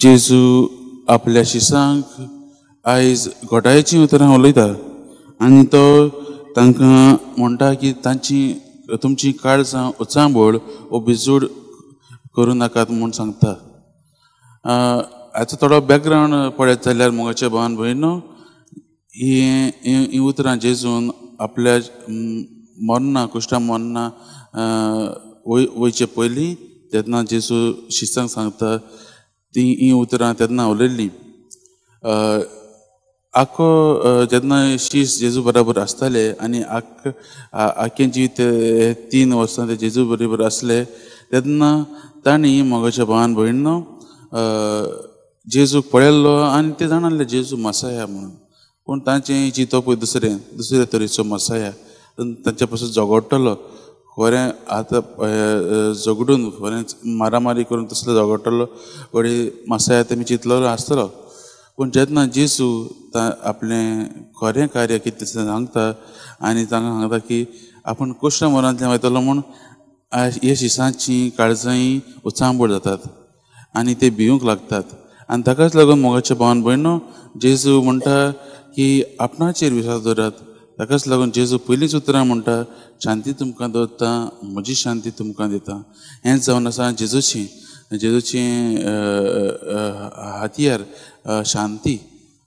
जेजू आपल्या शिसांक आयज घोटाळेचीं उतरां उलयता आनी तो तांकां म्हणटा की तुमची काळजां उचांबळ वो बिजूड करूं नाकात म्हूण सांगता. हाचो थोडो बॅकग्रावंड पळयत जाल्यार मोगाच्या भावान भयणो, ही उतरां जेजून आपल्या मरना कुश्टा मरना वयचे पयलीं तेन्ना जेजू शिसांक सांगता ही उतरां तेन्ना उलयल्लीं. आख्खो जेन्ना शीस जेजू बरोबर आसताले आनी आख्खें जीत 3 वर्सां ते जेजू बरोबर आसले तेन्ना तांणी मोगाच्या भावान भयणो जेजूक पळयल्लो आनी ते जाणाले जेजू मसाया म्हणून. पूण तांचें चिंतप पळय दुसरे तरेचो मसाया तांचे पासून झगडटलो खरें आतां झगडून खरें मारामारी करून तसलो झगडटलो वडे मसाया तेमी चिंतलेलो आसतलो. पूण जेन्ना जेजू आपलें खरें कार्य कितें तें सांगता आनी तांकां सांगता की आपूण कुश्ट मरणांतल्यान वयतलो म्हूण ह्या शिसांचीं काळजांय उचांबळ जातात आनी ते भिवूंक लागतात. आनी ताकाच लागून मोगाच्या भावान भयणो जेजू म्हणटा की आपणाचेर विश्वास दवरात. ताकाच लागून जेजू पयलींच उतरां म्हणटा शांती तुमकां दवरता, म्हजी शांती तुमकां दिता. हेंच जावन आसा जेजूचें हातियार शांती.